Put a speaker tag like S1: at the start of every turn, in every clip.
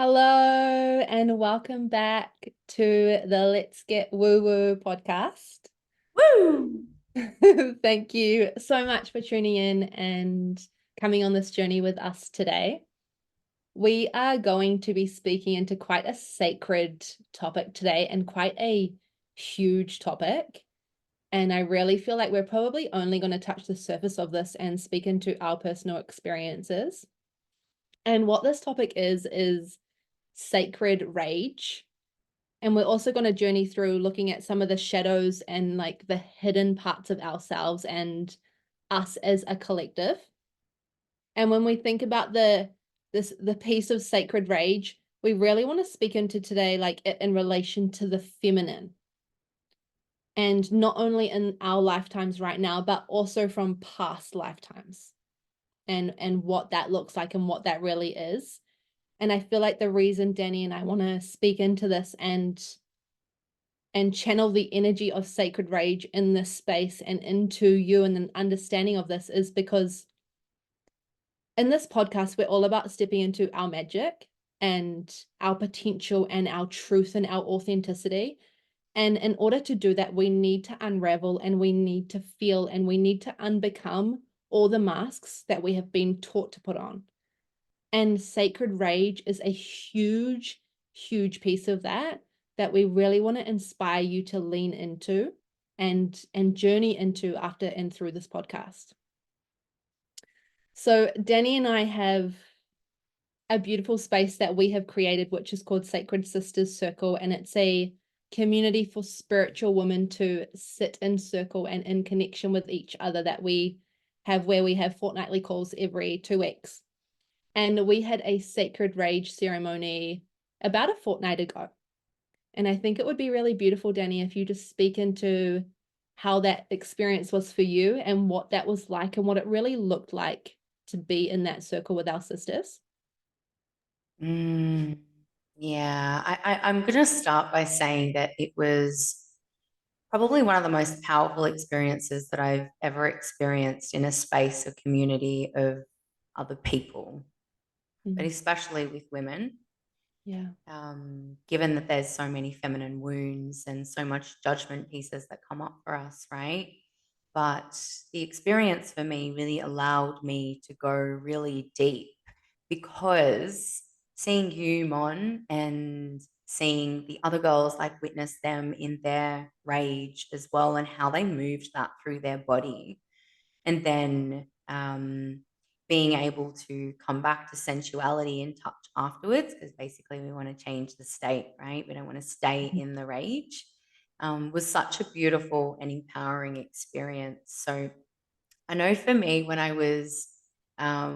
S1: Hello and welcome back to the Let's Get Woo Woo podcast.
S2: Woo!
S1: Thank you so much for tuning in and coming on this journey with us today. We are going to be speaking into quite a sacred topic today and quite a huge topic. And I really feel like we're probably only going to touch the surface of this and speak into our personal experiences. And what this topic is sacred rage. And we're also going to journey through looking at some of the shadows and like the hidden parts of ourselves and us as a collective. And when we think about the piece of sacred rage, we really want to speak into today like in relation to the feminine. And not only in our lifetimes right now, but also from past lifetimes and what that looks like and what that really is. And I feel like the reason Dani and I want to speak into this and channel the energy of sacred rage in this space and into you and an understanding of this is because in this podcast, we're all about stepping into our magic and our potential and our truth and our authenticity. And in order to do that, we need to unravel and we need to feel and we need to unbecome all the masks that we have been taught to put on. And sacred rage is a huge, huge piece of that we really want to inspire you to lean into and journey into after and through this podcast. So Dani and I have a beautiful space that we have created, which is called Sacred Sisters Circle, and it's a community for spiritual women to sit in circle and in connection with each other that we have, where we have fortnightly calls every 2 weeks. And we had a sacred rage ceremony about a fortnight ago. And I think it would be really beautiful, Dani, if you just speak into how that experience was for you and what that was like and what it really looked like to be in that circle with our sisters.
S2: Mm, yeah, I'm going to start by saying that it was probably one of the most powerful experiences that I've ever experienced in a space, a community of other people, but
S1: Mm.
S2: especially with women.
S1: Yeah.
S2: Given that there's so many feminine wounds and so much judgment pieces that come up for us, right? But the experience for me really allowed me to go really deep because seeing you, Mon, and seeing the other girls, like witness them in their rage as well and how they moved that through their body. And then being able to come back to sensuality and touch afterwards, because basically we want to change the state, right? We don't want to stay in the rage, was such a beautiful and empowering experience. So I know for me, when I was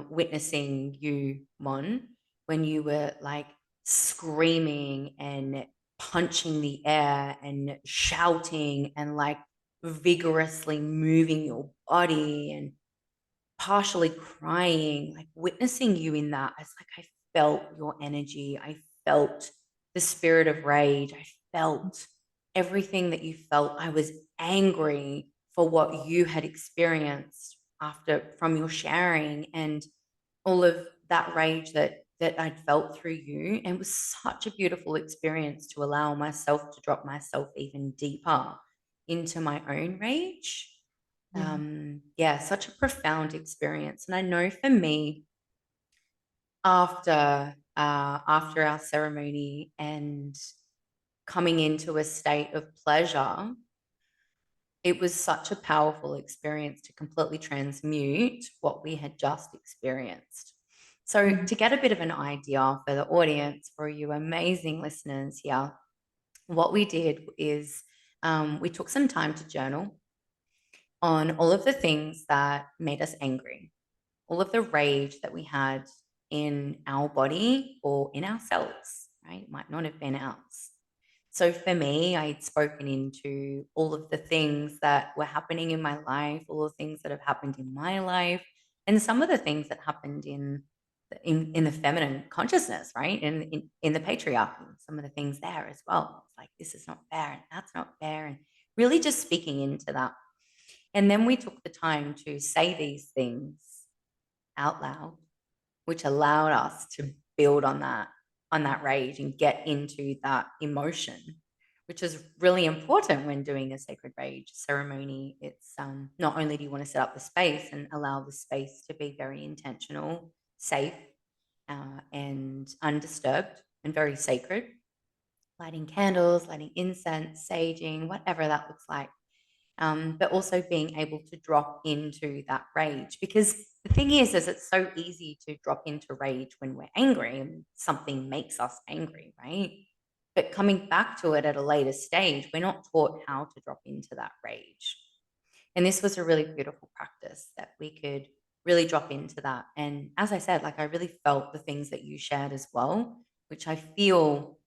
S2: witnessing you, Mon, when you were like screaming and punching the air and shouting and like vigorously moving your body and partially crying, like witnessing you in that, it's like I felt your energy. I felt the spirit of rage. I felt everything that you felt. I was angry for what you had experienced after from your sharing and all of that rage that I'd felt through you. And it was such a beautiful experience to allow myself to drop myself even deeper into my own rage.
S1: Yeah.
S2: Yeah, such a profound experience. And I know for me, after our ceremony and coming into a state of pleasure, it was such a powerful experience to completely transmute what we had just experienced. So,
S1: Mm.
S2: to get a bit of an idea for the audience, for you amazing listeners here, what we did is we took some time to journal on all of the things that made us angry, all of the rage that we had in our body or in ourselves, right? It might not have been ours. So for me, I'd spoken into all of the things that were happening in my life, all the things that have happened in my life, and some of the things that happened in the feminine consciousness, right? In the patriarchy, some of the things there as well. It's like this is not fair and that's not fair, and really just speaking into that. And then we took the time to say these things out loud, which allowed us to build on that on that rage and get into that emotion, which is really important when doing a sacred rage ceremony. It's not only do you want to set up the space and allow the space to be very intentional, safe, and undisturbed and very sacred, lighting candles, lighting incense, saging, whatever that looks like. But also being able to drop into that rage. Because the thing is it's so easy to drop into rage when we're angry and something makes us angry, right? But coming back to it at a later stage, we're not taught how to drop into that rage. And this was a really beautiful practice that we could really drop into that. And as I said, like I really felt the things that you shared as well, which I feel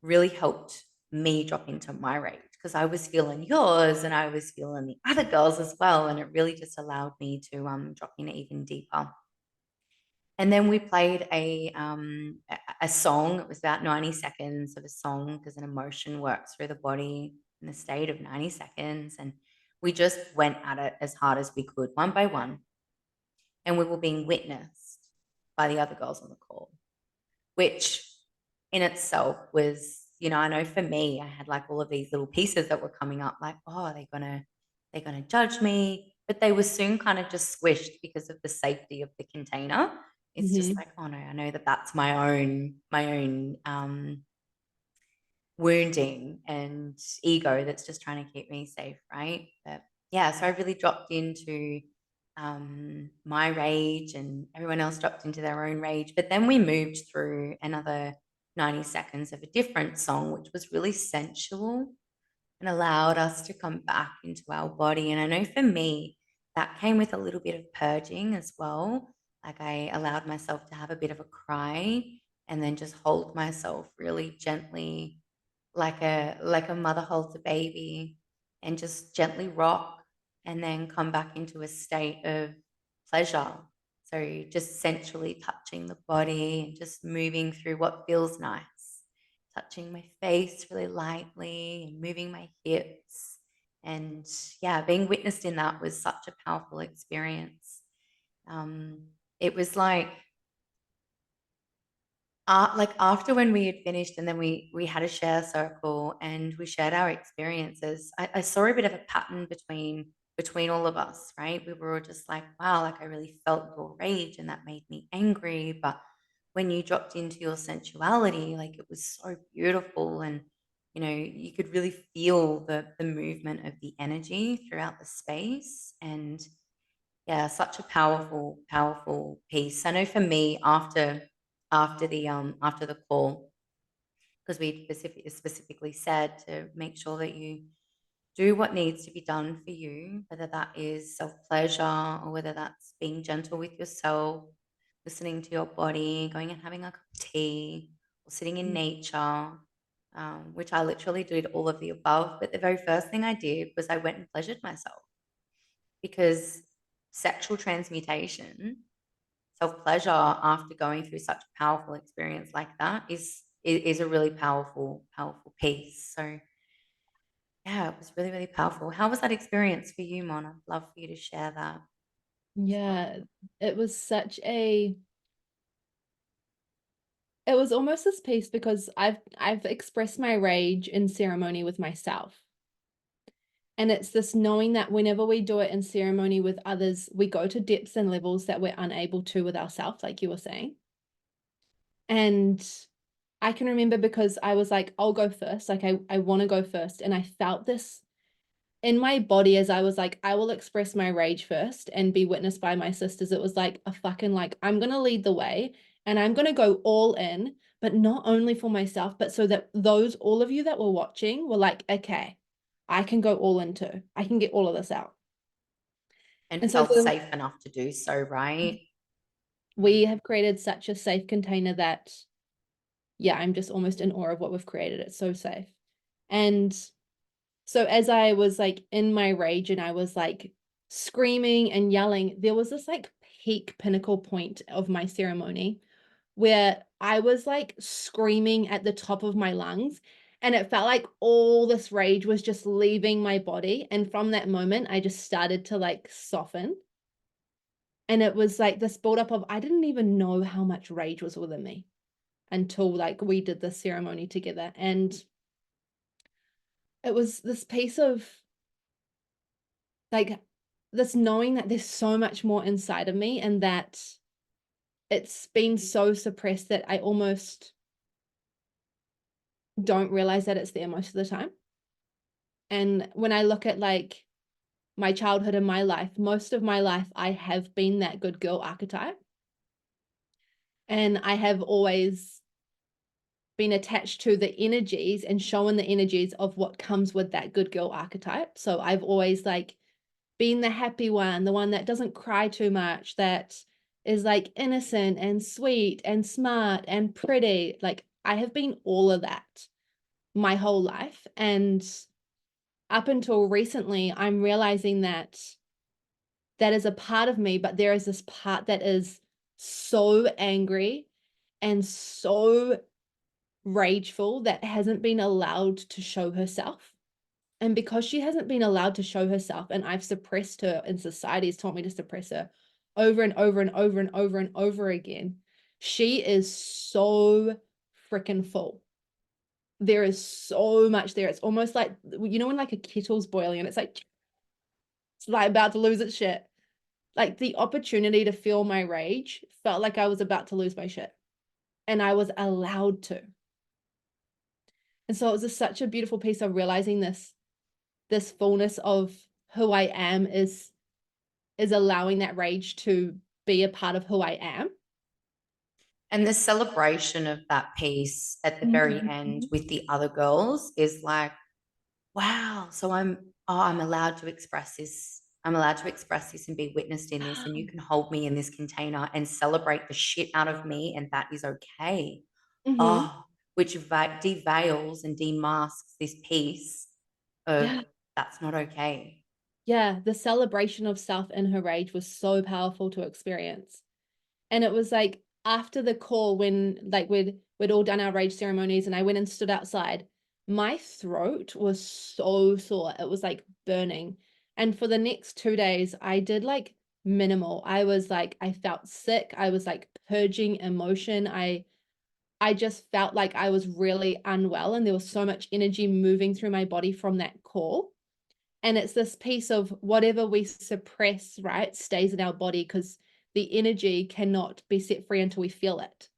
S2: really helped me drop into my rage because I was feeling yours and I was feeling the other girls as well. And it really just allowed me to drop in even deeper. And then we played a song. It was about 90 seconds of a song because an emotion works through the body in the state of 90 seconds. And we just went at it as hard as we could, one by one. And we were being witnessed by the other girls on the call, which in itself was, I know for me, I had like all of these little pieces that were coming up, like, oh, they're gonna judge me. But they were soon kind of just squished because of the safety of the container. It's just like, oh no, I know that that's my own wounding and ego that's just trying to keep me safe, right? But yeah, so I really dropped into my rage and everyone else dropped into their own rage. But then we moved through another 90 seconds of a different song, which was really sensual and allowed us to come back into our body. And I know for me, that came with a little bit of purging as well. Like I allowed myself to have a bit of a cry and then just hold myself really gently like a mother holds a baby and just gently rock and then come back into a state of pleasure. So just sensually touching the body and just moving through what feels nice, touching my face really lightly and moving my hips. And yeah, being witnessed in that was such a powerful experience. It was like after when we had finished and then we had a share circle and we shared our experiences, I saw a bit of a pattern between all of us, right? We were all just like, wow, like I really felt your rage and that made me angry. But when you dropped into your sensuality, like it was so beautiful and you could really feel the movement of the energy throughout the space. And yeah, such a powerful, powerful piece. I know for me, after the call, because we specifically said to make sure that you do what needs to be done for you, whether that is self-pleasure or whether that's being gentle with yourself, listening to your body, going and having a cup of tea, or sitting in nature, which I literally did all of the above. But the very first thing I did was I went and pleasured myself because sexual transmutation, self-pleasure after going through such a powerful experience like that is a really powerful, powerful piece. So yeah, it was really, really powerful. How was that experience for you, Mon? I'd love for you to share that.
S1: Yeah, it was it was almost this piece because I've expressed my rage in ceremony with myself. And it's this knowing that whenever we do it in ceremony with others, we go to depths and levels that we're unable to with ourselves, like you were saying. And I can remember because I was like, I'll go first. Like I want to go first. And I felt this in my body as I was like, I will express my rage first and be witnessed by my sisters. It was like a fucking like, I'm going to lead the way and I'm going to go all in, but not only for myself, but so that all of you that were watching were like, okay, I can go all in too. I can get all of this out.
S2: And
S1: And so
S2: felt safe enough to do so, right?
S1: we have created such a safe container that, yeah, I'm just almost in awe of what we've created. It's so safe. And so as I was like in my rage and I was like screaming and yelling, there was this like peak pinnacle point of my ceremony where I was like screaming at the top of my lungs. And it felt like all this rage was just leaving my body. And from that moment, I just started to like soften. And it was like this buildup of, I didn't even know how much rage was within me until like we did the ceremony together. And it was this piece of like this knowing that there's so much more inside of me, and that it's been so suppressed that I almost don't realize that it's there most of the time. And when I look at like my childhood and my life, most of my life, I have been that good girl archetype. And I have always been attached to the energies and showing the energies of what comes with that good girl archetype. So I've always like been the happy one, the one that doesn't cry too much, that is like innocent and sweet and smart and pretty. Like I have been all of that my whole life. And up until recently, I'm realizing that that is a part of me, but there is this part that is so angry and so rageful that hasn't been allowed to show herself. And because she hasn't been allowed to show herself, and I've suppressed her, and society has taught me to suppress her over and over and over and over and over again, she is so freaking full. There is so much there. It's almost like, you know, when like a kettle's boiling and it's like about to lose its shit. Like the opportunity to feel my rage felt like I was about to lose my shit. And I was allowed to. And so it was such a beautiful piece of realizing this fullness of who I am is allowing that rage to be a part of who I am.
S2: And the celebration of that piece at the very end with the other girls is like, wow, so I'm allowed to express this. I'm allowed to express this and be witnessed in this, and you can hold me in this container and celebrate the shit out of me, and that is okay. Oh, which deveils and demasks this piece of
S1: Yeah.
S2: that's not okay.
S1: Yeah, the celebration of self in her rage was so powerful to experience. And it was like after the call, when like we'd all done our rage ceremonies and I went and stood outside, my throat was so sore. It was like burning. And for the next 2 days, I did like minimal. I was like, I felt sick. I was like purging emotion. I just felt like I was really unwell, and there was so much energy moving through my body from that call. And it's this piece of whatever we suppress, right, stays in our body, because the energy cannot be set free until we feel it.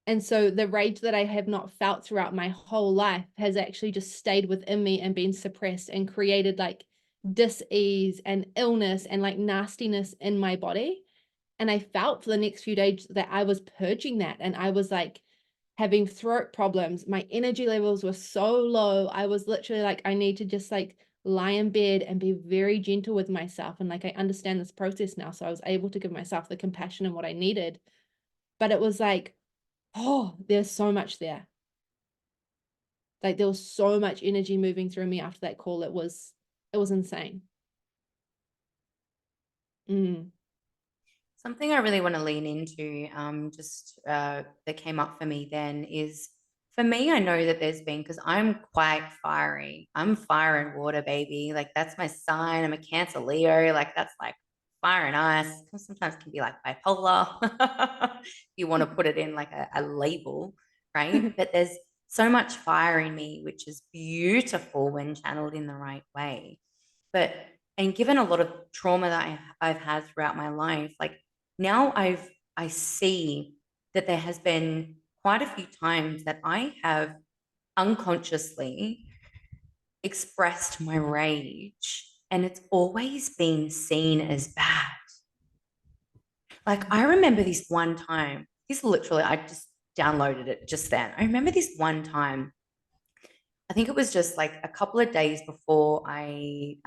S1: And so the rage that I have not felt throughout my whole life has actually just stayed within me and been suppressed and created like dis-ease and illness and like nastiness in my body. And I felt for the next few days that I was purging that, and I was like having throat problems. My energy levels were so low. I was literally like, I need to just like lie in bed and be very gentle with myself. And like, I understand this process now. So I was able to give myself the compassion and what I needed. But it was like, oh, there's so much there. Like there was so much energy moving through me after that call. It was insane.
S2: Something I really want to lean into, that came up for me then is, for me, I know that there's been, because I'm quite fiery. I'm fire and water, baby. Like that's my sign. I'm a Cancer Leo. Like that's like fire and ice. Sometimes can be like bipolar. You want to put it in like a label, right? But there's so much fire in me, which is beautiful when channeled in the right way. But and given a lot of trauma that I've had throughout my life, like now I see that there has been quite a few times that I have unconsciously expressed my rage, and it's always been seen as bad. Like I remember this one time, this literally, I just downloaded it just then. I remember this one time, I think it was just like a couple of days before I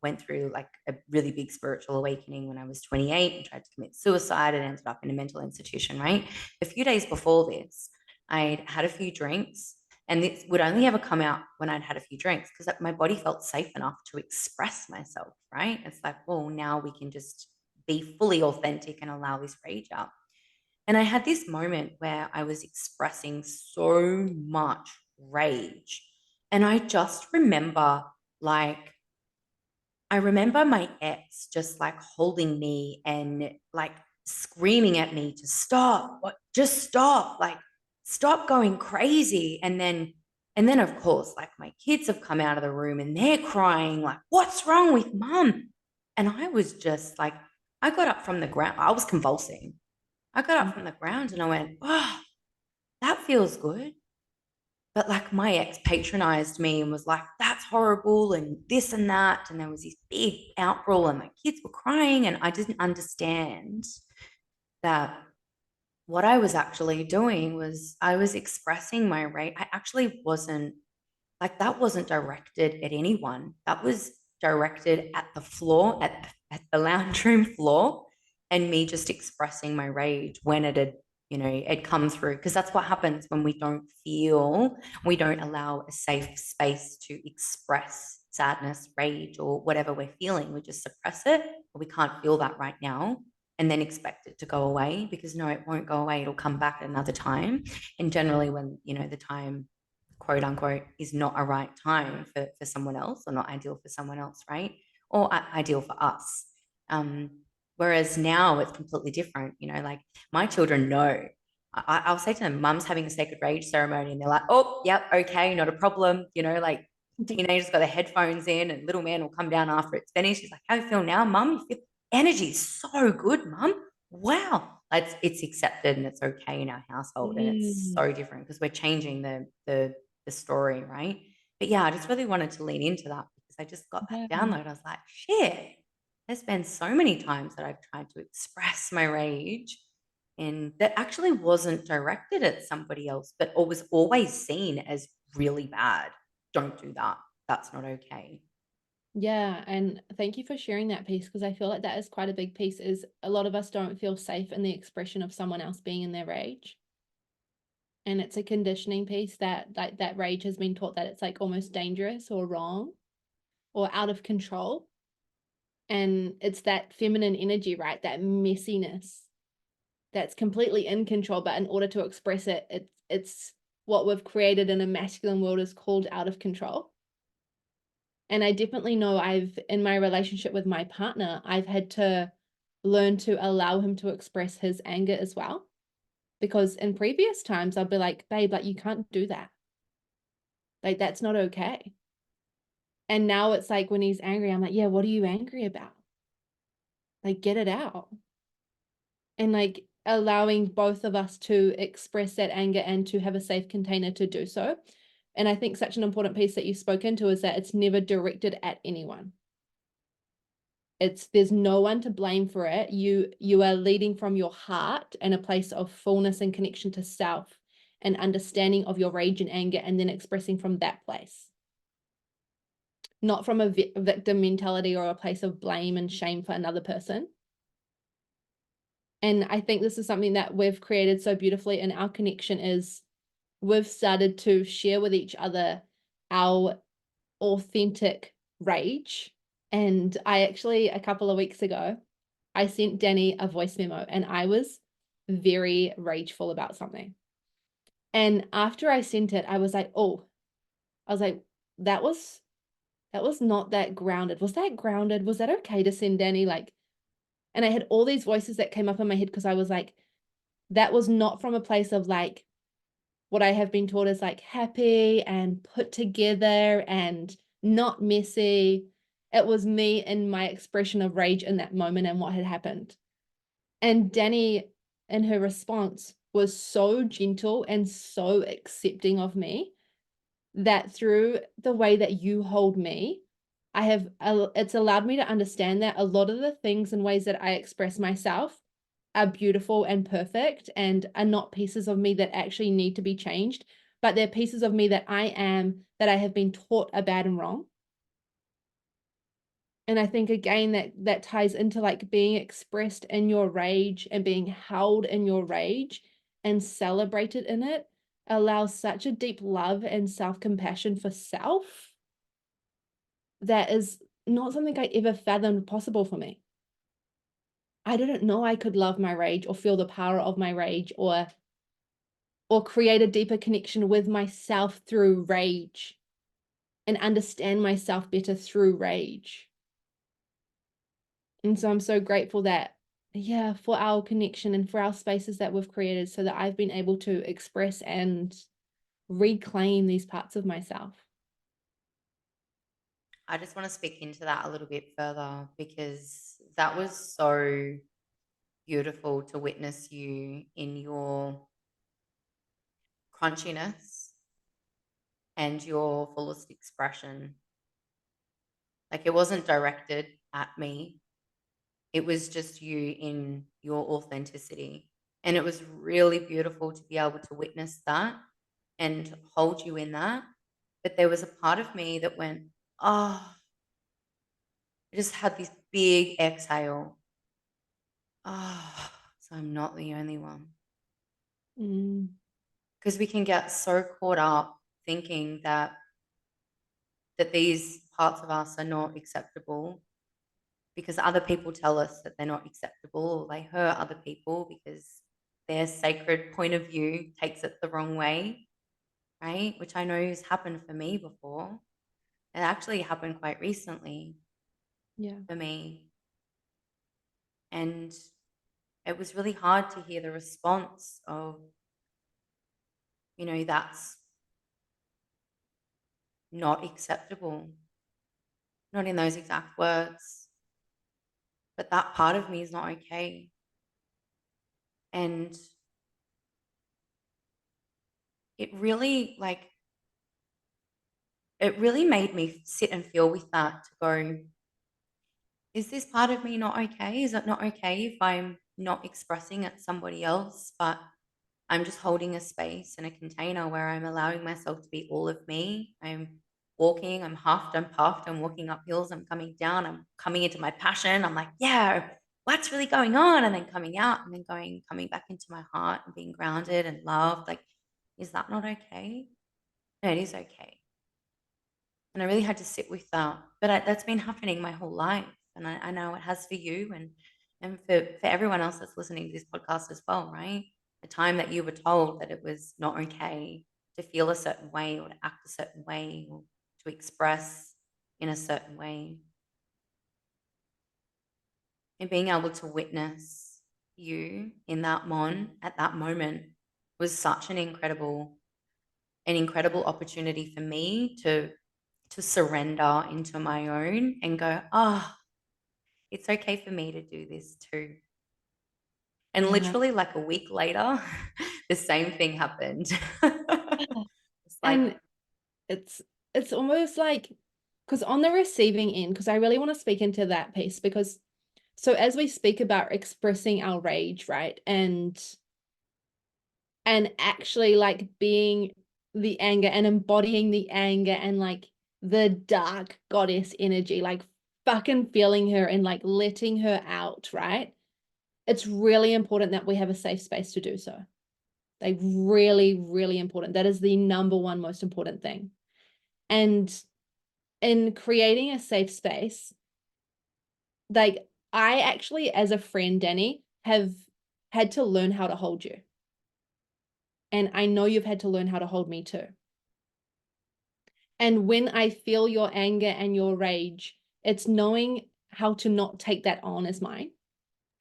S2: went through like a really big spiritual awakening when I was 28 and tried to commit suicide and ended up in a mental institution, right? A few days before this, I'd had a few drinks, and this would only ever come out when I'd had a few drinks because my body felt safe enough to express myself, right? It's like, well, now we can just be fully authentic and allow this rage out. And I had this moment where I was expressing so much rage. And I just remember, like, I remember my ex just like holding me and like screaming at me to stop, just stop, like, stop going crazy. And then of course, like my kids have come out of the room and they're crying, like, what's wrong with mum? And I was just like, I got up from the ground. I was convulsing. I got up from the ground and I went, oh, that feels good. But like my ex patronized me and was like, that's horrible and this and that. And there was this big outroar and my kids were crying. And I didn't understand that what I was actually doing was I was expressing my rage. I actually wasn't like that wasn't directed at anyone. That was directed at the floor, at the lounge room floor, and me just expressing my rage when it had, it come through. Because that's what happens when we don't allow a safe space to express sadness, rage, or whatever we're feeling. We just suppress it, or we can't feel that right now. And then expect it to go away because no, it won't go away. It'll come back at another time. And generally, when the time, quote unquote, is not a right time for someone else, or not ideal for someone else, right? Or ideal for us. Whereas now it's completely different. Like my children know. I'll say to them, mum's having a sacred rage ceremony, and they're like, oh, yep, okay, not a problem. Like teenagers got their headphones in, and little man will come down after it's finished. He's like, how do you feel now, mum? You feel energy is so good, mum. Wow. It's accepted and it's okay in our household. And it's so different because we're changing the story, right? But yeah, I just really wanted to lean into that because I just got that download. I was like, shit, there's been so many times that I've tried to express my rage and that actually wasn't directed at somebody else, but was always seen as really bad. Don't do that. That's not okay.
S1: Yeah, and thank you for sharing that piece, because I feel like that is quite a big piece. Is a lot of us don't feel safe in the expression of someone else being in their rage. And it's a conditioning piece that like that rage has been taught that it's like almost dangerous or wrong or out of control. And it's that feminine energy, right? That messiness that's completely in control, but in order to express it, it's what we've created in a masculine world is called out of control. And I definitely know in my relationship with my partner, I've had to learn to allow him to express his anger as well. Because in previous times, I'd be like, babe, like, you can't do that. Like, that's not okay. And now it's like when he's angry, I'm like, yeah, what are you angry about? Like, get it out. And like allowing both of us to express that anger and to have a safe container to do so. And I think such an important piece that you spoke into is that it's never directed at anyone. There's no one to blame for it. You are leading from your heart and a place of fullness and connection to self and understanding of your rage and anger, and then expressing from that place. Not from a victim mentality or a place of blame and shame for another person. And I think this is something that we've created so beautifully in our connection is we've started to share with each other our authentic rage. And I actually, a couple of weeks ago, I sent Dani a voice memo and I was very rageful about something. And after I sent it, I was like, that was not that grounded. Was that grounded? Was that okay to send Dani? Like, and I had all these voices that came up in my head because I was like, that was not from a place of like what I have been taught is like happy and put together and not messy. It was me and my expression of rage in that moment and what had happened. And Dani, in her response, was so gentle and so accepting of me that through the way that you hold me, it's allowed me to understand that a lot of the things and ways that I express myself are beautiful and perfect and are not pieces of me that actually need to be changed, but they're pieces of me that I am, that I have been taught are bad and wrong. And I think again that ties into like being expressed in your rage and being held in your rage and celebrated in it allows such a deep love and self-compassion for self that is not something I ever fathomed possible for me. I didn't know I could love my rage or feel the power of my rage or create a deeper connection with myself through rage and understand myself better through rage. And so I'm so grateful that yeah, for our connection and for our spaces that we've created, so that I've been able to express and reclaim these parts of myself.
S2: I just want to speak into that a little bit further because that was so beautiful to witness you in your crunchiness and your fullest expression. Like it wasn't directed at me, it was just you in your authenticity. And it was really beautiful to be able to witness that and hold you in that. But there was a part of me that went, oh, I just had this big exhale. Oh, so I'm not the only one.
S1: Mm,
S2: Because we can get so caught up thinking that these parts of us are not acceptable because other people tell us that they're not acceptable, or they hurt other people because their sacred point of view takes it the wrong way, right? Which I know has happened for me before. It actually happened quite recently
S1: yeah.
S2: for me. And it was really hard to hear the response of, that's not acceptable. Not in those exact words, but that part of me is not okay. And it really, it really made me sit and feel with that to go, is this part of me not okay? Is it not okay if I'm not expressing at somebody else, but I'm just holding a space and a container where I'm allowing myself to be all of me? I'm walking, I'm huffed, I'm puffed, I'm walking up hills, I'm coming down, I'm coming into my passion. I'm like, yeah, what's really going on? And then coming out and then coming back into my heart and being grounded and loved. Like, is that not okay? No, it is okay. And I really had to sit with that. But that's been happening my whole life. And I know it has for you and for everyone else that's listening to this podcast as well, right? The time that you were told that it was not okay to feel a certain way or to act a certain way or to express in a certain way. And being able to witness you in that at that moment was such an incredible opportunity for me to surrender into my own and go, oh, it's okay for me to do this too. And
S1: Yeah.
S2: literally like a week later, the same thing happened. It's like,
S1: And it's almost like, because on the receiving end, because I really want to speak into that piece, because so as we speak about expressing our rage, right? And actually like being the anger and embodying the anger and like the dark goddess energy, like fucking feeling her and like letting her out, right? It's really important that we have a safe space to do so. Like really, really important. That is the number one most important thing. And in creating a safe space, like I actually, as a friend, Dani, have had to learn how to hold you. And I know you've had to learn how to hold me too. And when I feel your anger and your rage, it's knowing how to not take that on as mine,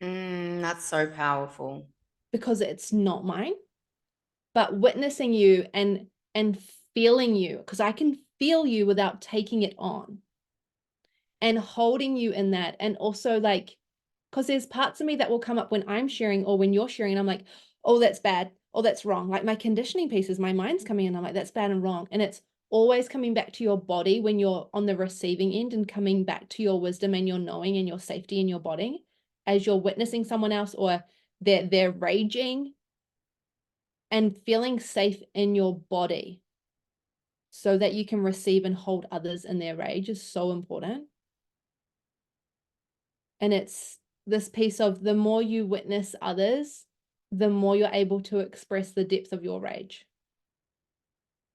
S2: that's so powerful.
S1: because it's not mine, but witnessing you and feeling you, because I can feel you without taking it on, and holding you in that. And also like, because there's parts of me that will come up when I'm sharing or when you're sharing, and I'm like, oh, that's bad. Oh, that's wrong. Like my conditioning pieces, my mind's coming in. I'm like, that's bad and wrong. And it's always coming back to your body when you're on the receiving end, and coming back to your wisdom and your knowing and your safety in your body as you're witnessing someone else, or they're raging, and feeling safe in your body so that you can receive and hold others in their rage is so important. And it's this piece of, the more you witness others, the more you're able to express the depth of your rage.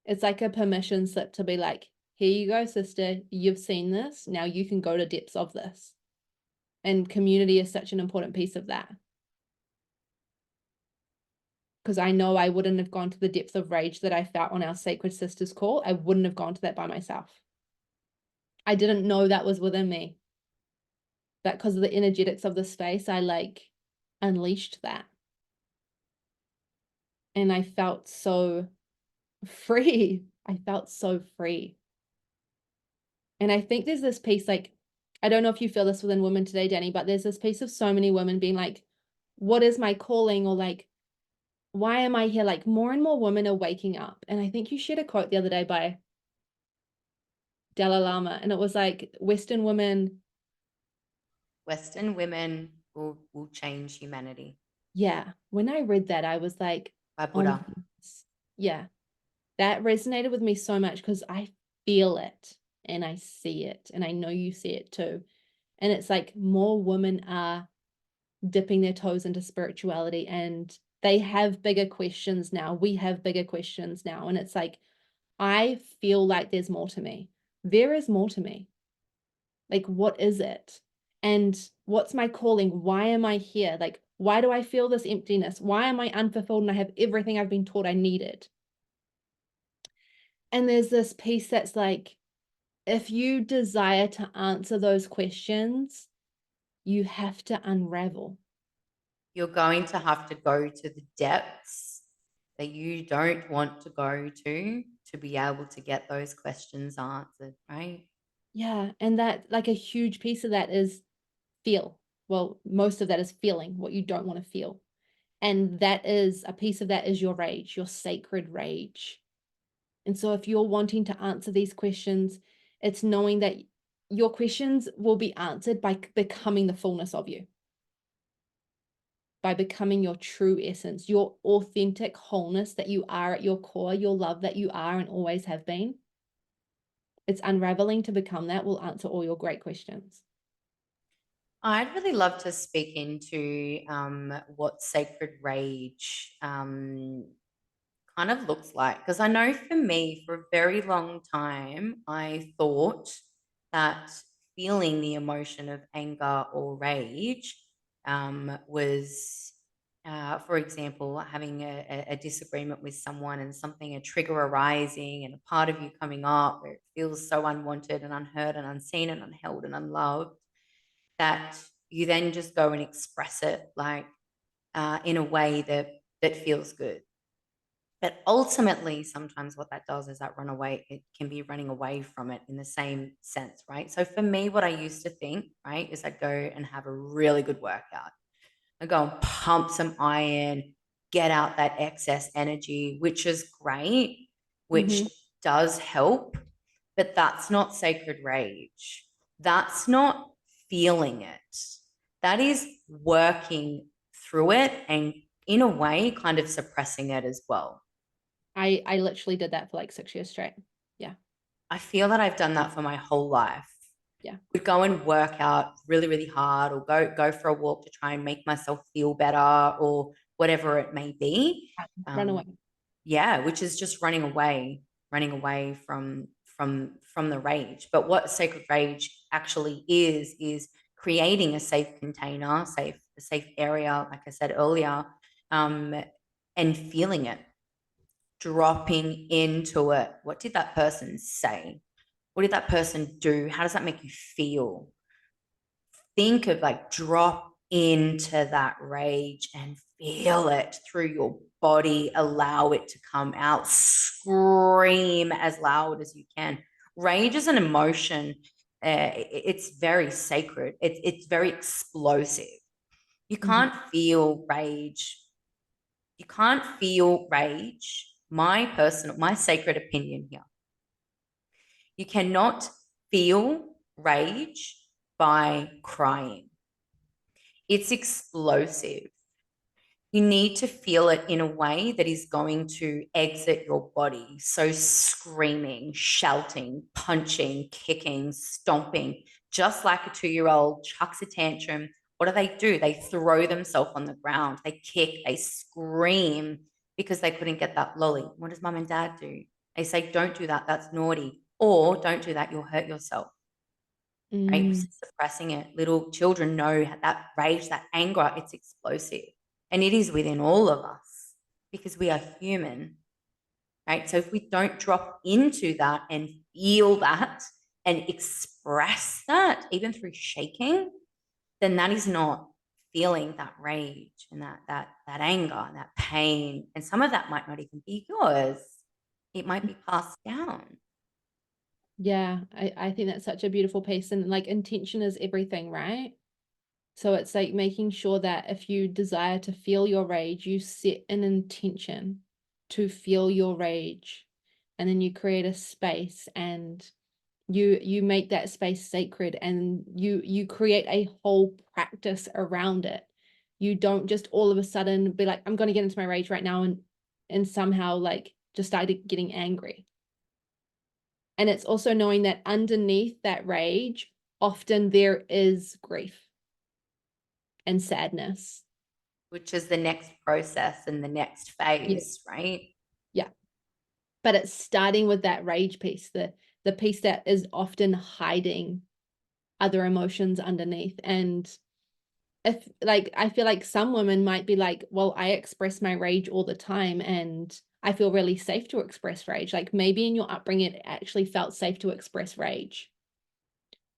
S1: It's like a permission slip to be like, here you go, sister, you've seen this, now you can go to depths of this. And community is such an important piece of that. Because I know I wouldn't have gone to the depth of rage that I felt on our Sacred Sisters call. I wouldn't have gone to that by myself. I didn't know that was within me. But because of the energetics of the space, I like unleashed that. And I felt so free. I felt so free. And I think there's this piece, like, I don't know if you feel this within women today, Dani, but there's this piece of so many women being like, what is my calling? Or like, why am I here? Like, more and more women are waking up. And I think you shared a quote the other day by Dalai Lama, and it was like, Western women,
S2: will change humanity.
S1: yeah. When I read that, I was like,
S2: By
S1: oh my
S2: Buddha.
S1: goodness. Yeah. That resonated with me so much because I feel it and I see it, and I know you see it too. And it's like more women are dipping their toes into spirituality, and they have bigger questions now. We have bigger questions now. And it's like, I feel like there's more to me. There is more to me. Like, what is it? And what's my calling? Why am I here? Like, why do I feel this emptiness? Why am I unfulfilled and I have everything I've been taught I needed? And there's this piece that's like, if you desire to answer those questions, you have to unravel.
S2: You're going to have to go to the depths that you don't want to go to be able to get those questions answered, right?
S1: Yeah. And that, like, a huge piece of that is feel. Well, most of that is feeling what you don't want to feel. And that is a piece of that is your rage, your sacred rage. And so if you're wanting to answer these questions, it's knowing that your questions will be answered by becoming the fullness of you, by becoming your true essence, your authentic wholeness that you are at your core, your love that you are and always have been. It's unraveling to become that will answer all your great questions.
S2: I'd really love to speak into what sacred rage kind of looks like. Because I know for me, for a very long time, I thought that feeling the emotion of anger or rage was, for example, having a disagreement with someone and something, a trigger arising and a part of you coming up where it feels so unwanted and unheard and unseen and unheld and unloved, that you then just go and express it like in a way that feels good. But ultimately, sometimes what that does is that run away, it can be running away from it in the same sense, right? So for me, what I used to think, right, is I'd go and have a really good workout. I'd go and pump some iron, get out that excess energy, which is great, which
S1: Mm-hmm.
S2: does help, but that's not sacred rage. That's not feeling it. That is working through it and in a way kind of suppressing it as well.
S1: I literally did that for like 6 years straight. Yeah.
S2: I feel that I've done that for my whole life.
S1: Yeah.
S2: Would go and work out really, really hard or go for a walk to try and make myself feel better or whatever it may be.
S1: Run away.
S2: Yeah, which is just running away from the rage. But what sacred rage actually is creating a safe container, a safe area, like I said earlier, um, and feeling it, dropping into it. What did that person say? What did that person do? How does that make you feel? Think of like drop into that rage and feel it through your body. Allow it to come out. Scream as loud as you can. Rage is an emotion. It's very sacred. It's very explosive. You
S1: Mm-hmm.
S2: can't feel rage. You can't feel rage. My sacred opinion here. You cannot feel rage by crying. It's explosive. You need to feel it in a way that is going to exit your body. So, screaming, shouting, punching, kicking, stomping, just like a 2-year-old chucks a tantrum. What do? They throw themselves on the ground, they kick, they scream because they couldn't get that lolly. What does mum and dad do? They say, don't do that, that's naughty. Or don't do that, you'll hurt yourself, right?
S1: Mm.
S2: Suppressing it. Little children know that rage, that anger, it's explosive. And it is within all of us because we are human, right? So if we don't drop into that and feel that and express that, even through shaking, then that is not feeling that rage and that anger and that pain. And some of that might not even be yours. It might be passed down.
S1: Yeah, I think that's such a beautiful piece. And like intention is everything, right? So it's like making sure that if you desire to feel your rage, you set an intention to feel your rage. And then you create a space and you make that space sacred, and you create a whole practice around it. You don't just all of a sudden be like, I'm going to get into my rage right now and somehow like just started getting angry. And it's also knowing that underneath that rage, often there is grief and sadness.
S2: Which is the next process and the next phase,
S1: Yeah.
S2: right?
S1: Yeah. But it's starting with that rage piece, the piece that is often hiding other emotions underneath. And if like, I feel like some women might be like, well, I express my rage all the time and I feel really safe to express rage. Like maybe in your upbringing, it actually felt safe to express rage.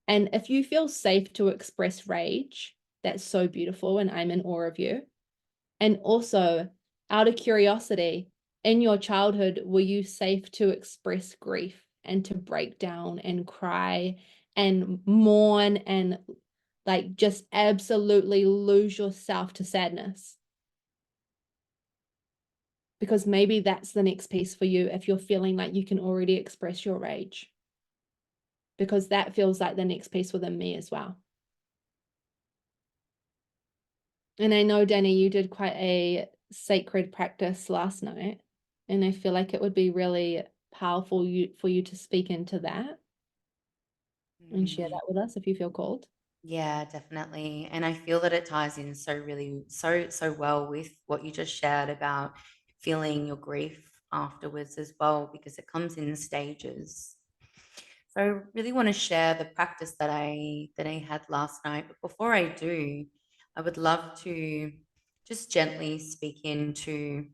S1: And if you feel safe to express rage, that's so beautiful. And I'm in awe of you. And also, out of curiosity, in your childhood, were you safe to express grief and to break down and cry and mourn and like just absolutely lose yourself to sadness? Because maybe that's the next piece for you if you're feeling like you can already express your rage. Because that feels like the next piece within me as well. And I know, Dani, you did quite a sacred practice last night, and I feel like it would be really powerful for you to speak into that and share
S2: Mm.
S1: that with us if you feel called.
S2: Yeah, definitely. And I feel that it ties in so well with what you just shared about feeling your grief afterwards as well, because it comes in stages. So I really want to share the practice that I had last night. But before I do, I would love to just gently speak into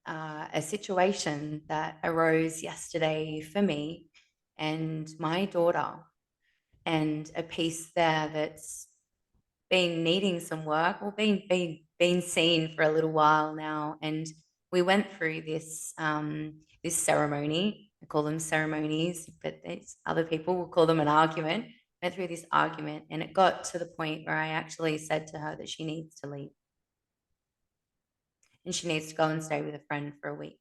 S2: a situation that arose yesterday for me and my daughter, and a piece there that's been needing some work or been seen for a little while now. And we went through this ceremony. I call them ceremonies, but other people will call them an argument. Went through this argument, and it got to the point where I actually said to her that she needs to leave and she needs to go and stay with a friend for a week.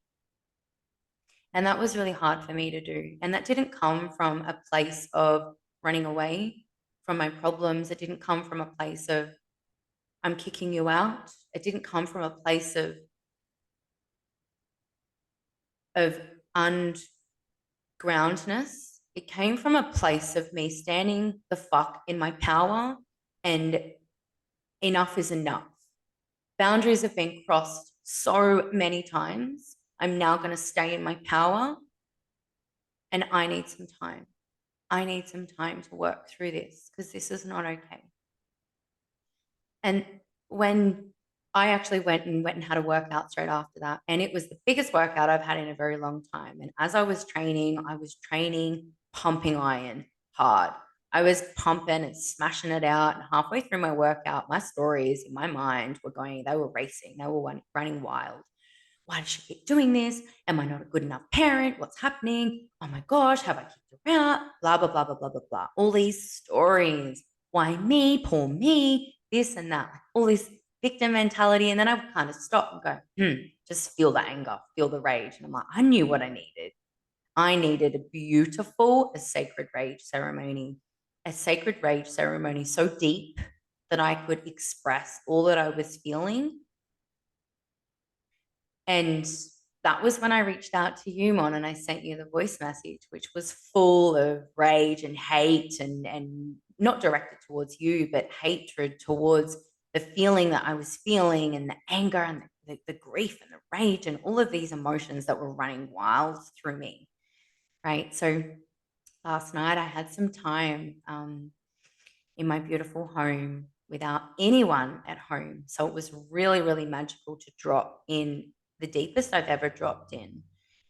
S2: And that was really hard for me to do. And that didn't come from a place of running away from my problems. It didn't come from a place of, I'm kicking you out. It didn't come from a place of ungroundness. It came from a place of me standing the fuck in my power, and enough is enough. Boundaries have been crossed so many times. I'm now going to stay in my power, and I need some time. I need some time to work through this because this is not okay. And when I actually went and had a workout straight after that, and it was the biggest workout I've had in a very long time. And as I was training pumping iron hard. I was pumping and smashing it out. And halfway through my workout, my stories in my mind were going, they were racing, they were running wild. Why does she keep doing this? Am I not a good enough parent? What's happening? Oh my gosh, have I kicked her out? Blah, blah, blah, blah, blah, blah, blah. All these stories. Why me? Poor me, this and that. All this victim mentality. And then I would kind of stop and go, just feel the anger, feel the rage. And I'm like, I knew what I needed. I needed a sacred rage ceremony, so deep that I could express all that I was feeling. And that was when I reached out to you, Mon, and I sent you the voice message, which was full of rage and hate, and not directed towards you, but hatred towards the feeling that I was feeling, and the anger and the grief and the rage and all of these emotions that were running wild through me. Right. So last night I had some time in my beautiful home without anyone at home. So it was really, really magical to drop in the deepest I've ever dropped in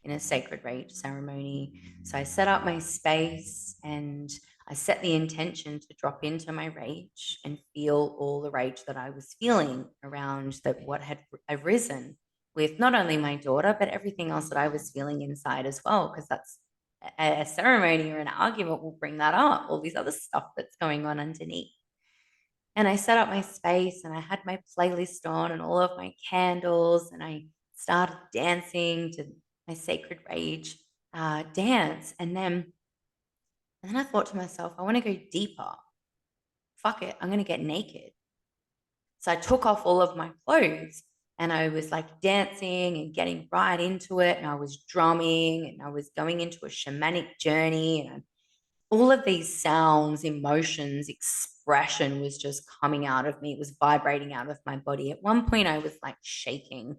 S2: a sacred rage ceremony. So I set up my space and I set the intention to drop into my rage and feel all the rage that I was feeling around that what had arisen with not only my daughter, but everything else that I was feeling inside as well, because that's a ceremony or an argument will bring that up, all these other stuff that's going on underneath. And I set up my space and I had my playlist on and all of my candles, and I started dancing to my sacred rage dance. And then I thought to myself, I want to go deeper. Fuck it, I'm going to get naked. So I took off all of my clothes and I was like dancing and getting right into it. And I was drumming and I was going into a shamanic journey. And all of these sounds, emotions, expression was just coming out of me. It was vibrating out of my body. At one point, I was like shaking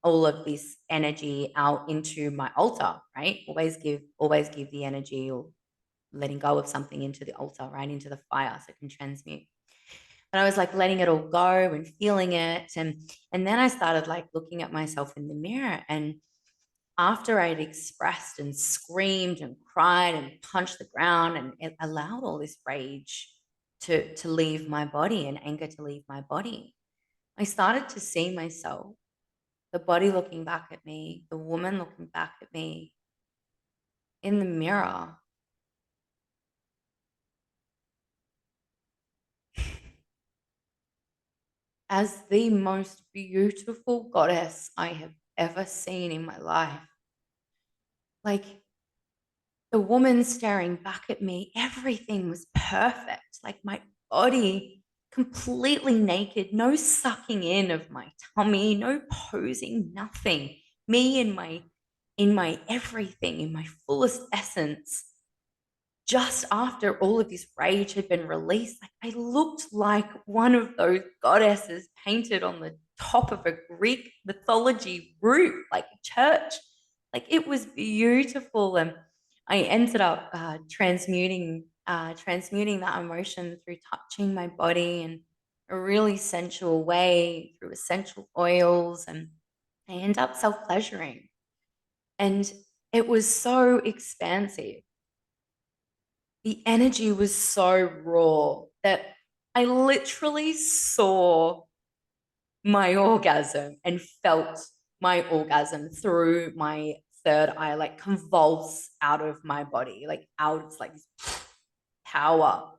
S2: all of this energy out into my altar, right? Always give the energy, or letting go of something into the altar, right? Into the fire so it can transmute. And I was like letting it all go and feeling it. And then I started like looking at myself in the mirror. And after I'd expressed and screamed and cried and punched the ground, and it allowed all this rage to leave my body and anger to leave my body, I started to see myself, the body looking back at me, the woman looking back at me in the mirror. As the most beautiful goddess I have ever seen in my life. Like, the woman staring back at me, everything was perfect. Like, my body completely naked, no sucking in of my tummy, no posing, nothing. Me in my everything, in my fullest essence. Just after all of this rage had been released, like, I looked like one of those goddesses painted on the top of a Greek mythology roof, like a church. Like, it was beautiful. And I ended up transmuting that emotion through touching my body in a really sensual way through essential oils. And I ended up self-pleasuring. And it was so expansive. The energy was so raw that I literally saw my orgasm and felt my orgasm through my third eye, like convulse out of my body, like out. It's like this power.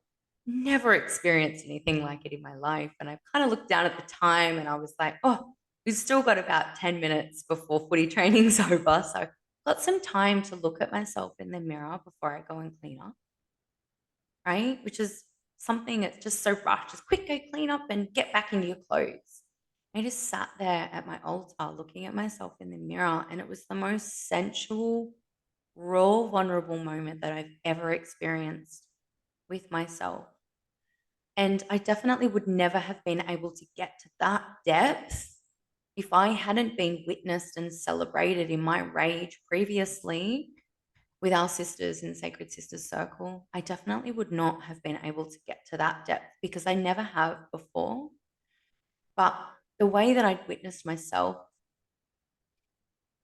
S2: Never experienced anything like it in my life. And I kind of looked down at the time and I was like, oh, we've still got about 10 minutes before footy training's over. So I've got some time to look at myself in the mirror before I go and clean up, right? Which is something that's just so rushed. Just quick, go clean up and get back into your clothes. I just sat there at my altar looking at myself in the mirror, and it was the most sensual, raw, vulnerable moment that I've ever experienced with myself. And I definitely would never have been able to get to that depth if I hadn't been witnessed and celebrated in my rage previously with our sisters in Sacred Sisters Circle. I definitely would not have been able to get to that depth because I never have before. But the way that I'd witnessed myself,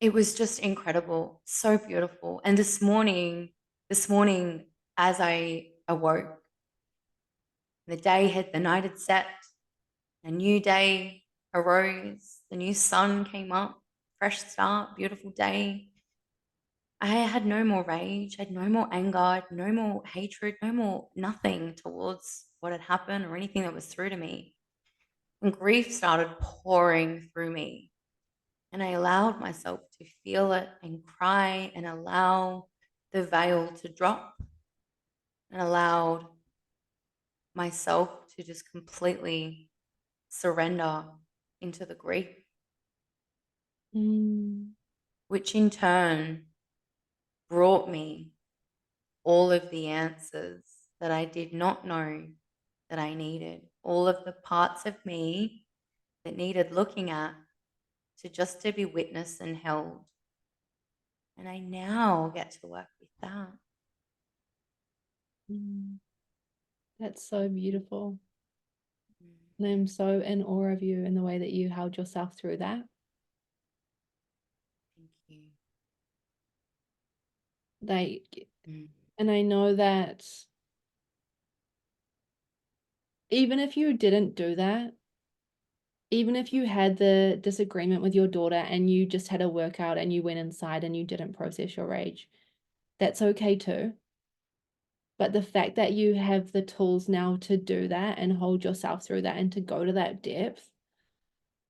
S2: it was just incredible, so beautiful. And this morning, as I awoke, the night had set, a new day arose, the new sun came up, fresh start, beautiful day. I had no more rage, I had no more anger, no more hatred, no more nothing towards what had happened or anything that was through to me. And grief started pouring through me. And I allowed myself to feel it and cry and allow the veil to drop and allowed myself to just completely surrender into the grief, which in turn brought me all of the answers that I did not know that I needed, all of the parts of me that needed looking at to be witnessed and held. And I now get to work with that.
S1: That's so beautiful. And I'm so in awe of you and the way that you held yourself through that.
S2: Thank you.
S1: Like, and I know that even if you didn't do that, even if you had the disagreement with your daughter and you just had a workout and you went inside and you didn't process your rage, that's okay too. But the fact that you have the tools now to do that and hold yourself through that and to go to that depth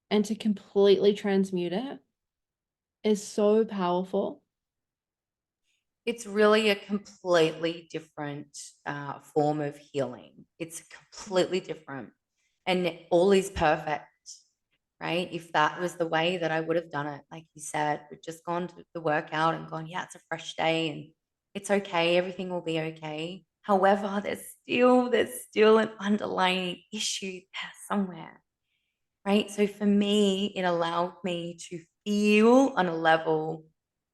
S1: and to completely transmute it is so powerful.
S2: It's really a completely different form of healing. It's completely different. And all is perfect, right? If that was the way that I would have done it, like you said, we've just gone to the workout and gone, yeah, it's a fresh day and it's okay. Everything will be okay. However, there's still an underlying issue there somewhere, right? So for me, it allowed me to feel on a level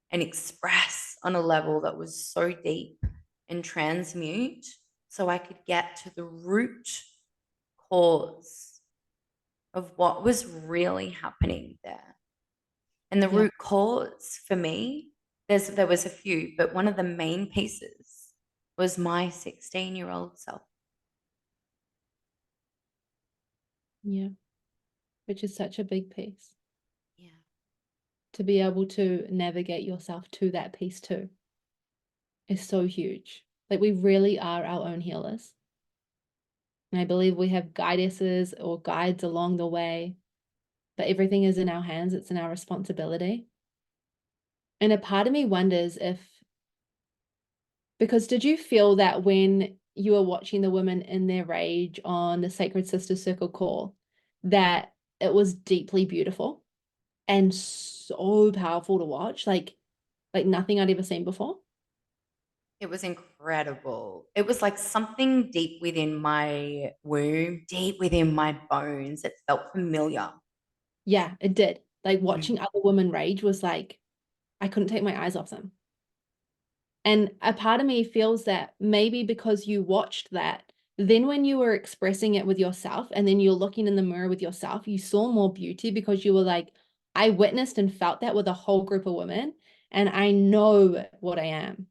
S2: and express on a level that was so deep and transmute so I could get to the root cause of what was really happening there. And the
S1: Yeah.
S2: root cause for me, there was a few, but one of the main pieces was my 16-year-old self.
S1: Yeah. Which is such a big piece
S2: Yeah.
S1: to be able to navigate yourself to that piece too is so huge. Like we really are our own healers. And I believe we have guidesses or guides along the way, but everything is in our hands. It's in our responsibility. And a part of me wonders if, because did you feel that when you were watching the women in their rage on the Sacred Sister Circle call, that it was deeply beautiful and so powerful to watch, like nothing I'd ever seen before?
S2: It was incredible. It was like something deep within my womb, deep within my bones. It felt familiar.
S1: Yeah, it did. Like
S2: Mm.
S1: watching other women rage was like, I couldn't take my eyes off them. And a part of me feels that maybe because you watched that, then when you were expressing it with yourself and then you're looking in the mirror with yourself, you saw more beauty because you were like, I witnessed and felt that with a whole group of women. And I know what I am.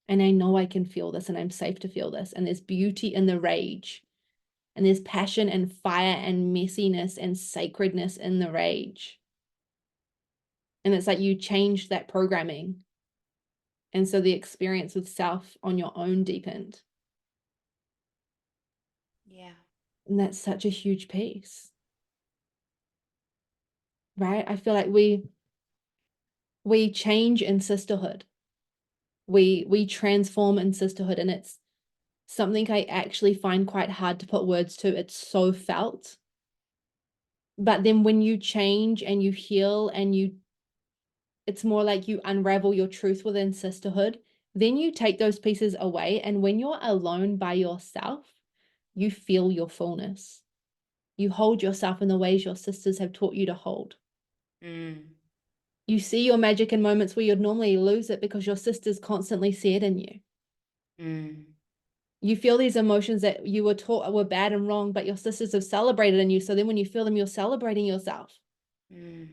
S1: And I know I can feel this and I'm safe to feel this. And there's beauty in the rage. And there's passion and fire and messiness and sacredness in the rage. And it's like you changed that programming. And so the experience with self on your own deepened.
S2: Yeah.
S1: And that's such a huge piece, right? I feel like we change in sisterhood. We transform in sisterhood, and it's something I actually find quite hard to put words to. It's so felt. But then when you change and you heal and it's more like you unravel your truth within sisterhood, then you take those pieces away. And when you're alone by yourself, you feel your fullness. You hold yourself in the ways your sisters have taught you to hold.
S2: Mm.
S1: You see your magic in moments where you'd normally lose it because your sisters constantly see it in you.
S2: Mm.
S1: You feel these emotions that you were taught were bad and wrong, but your sisters have celebrated in you. So then when you feel them, you're celebrating yourself.
S2: Mm.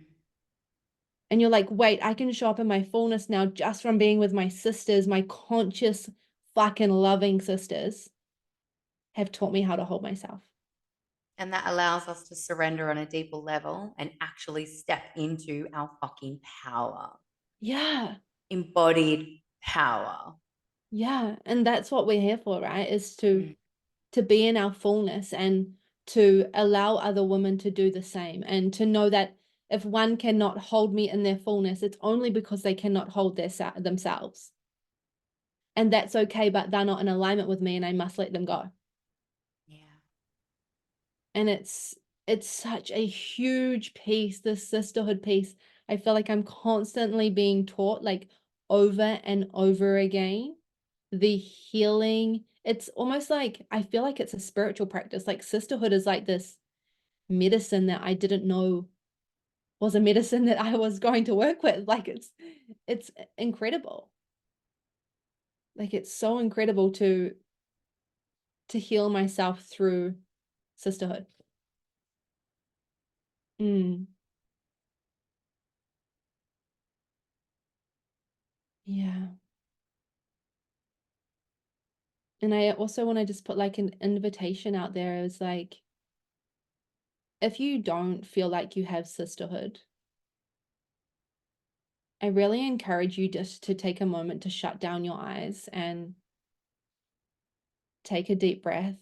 S1: And you're like, wait, I can show up in my fullness now just from being with my sisters, my conscious, fucking loving sisters have taught me how to hold myself.
S2: And that allows us to surrender on a deeper level and actually step into our fucking power,
S1: Yeah.
S2: embodied power.
S1: Yeah. And that's what we're here for, right? Is
S2: Mm.
S1: to be in our fullness and to allow other women to do the same and to know that if one cannot hold me in their fullness, it's only because they cannot hold themselves. And that's okay, but they're not in alignment with me and I must let them go.
S2: Yeah.
S1: And it's such a huge piece, this sisterhood piece. I feel like I'm constantly being taught like over and over again the healing. It's almost like I feel like it's a spiritual practice. Like sisterhood is like this medicine that I didn't know was a medicine that I was going to work with. Like it's incredible. Like it's so incredible to heal myself through sisterhood. Mm, yeah. And I also want to just put like an invitation out there. It's like, if you don't feel like you have sisterhood, I really encourage you just to take a moment to shut down your eyes and take a deep breath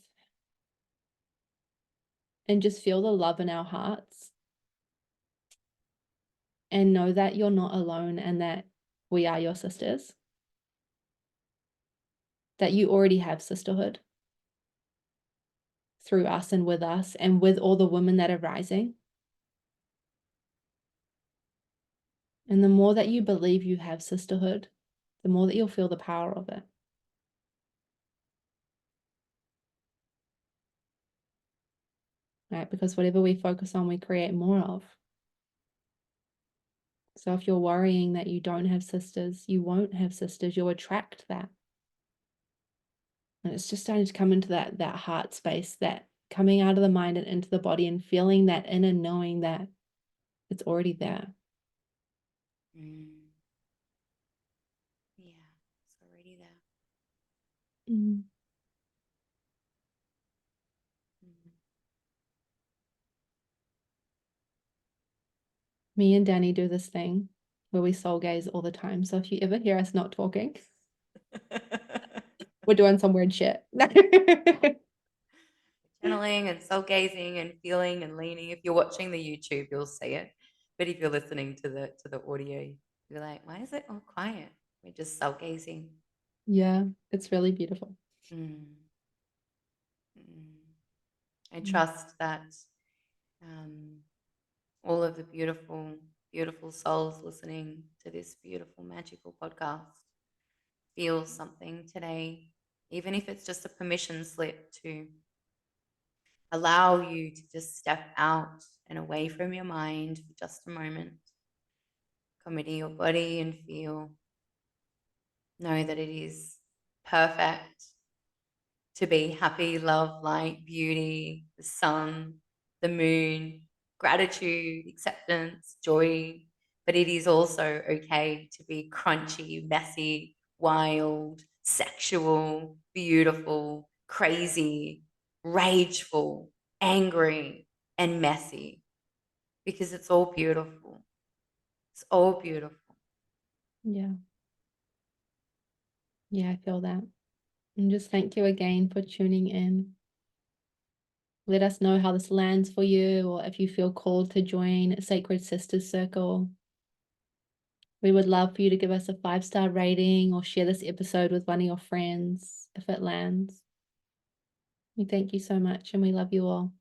S1: and just feel the love in our hearts and know that you're not alone and that we are your sisters, that you already have sisterhood through us and with all the women that are rising. And the more that you believe you have sisterhood, the more that you'll feel the power of it. Right? Because whatever we focus on, we create more of. So if you're worrying that you don't have sisters, you won't have sisters, you'll attract that. And it's just starting to come into that heart space, that coming out of the mind and into the body and feeling that inner knowing that it's already there.
S2: Yeah, it's already there.
S1: Mm. Me and Dani do this thing where we soul gaze all the time. So if you ever hear us not talking, we're doing some weird shit.
S2: Channeling and soul gazing and feeling and leaning. If you're watching the YouTube, you'll see it. But if you're listening to the audio, you're like, why is it all quiet? We're just soul gazing.
S1: Yeah, it's really beautiful.
S2: I trust that all of the beautiful, beautiful souls listening to this beautiful, magical podcast feel something today, even if it's just a permission slip to allow you to just step out and away from your mind for just a moment. Come into your body and feel. Know that it is perfect to be happy, love, light, beauty, the sun, the moon, gratitude, acceptance, joy. But it is also okay to be crunchy, messy, wild, sexual, beautiful, crazy, rageful, angry, and messy, because it's all beautiful. It's all beautiful.
S1: Yeah. Yeah, I feel that. And just thank you again for tuning in. Let us know how this lands for you, or if you feel called to join Sacred Sisters Circle. We would love for you to give us a 5-star rating or share this episode with one of your friends if it lands. We thank you so much and we love you all.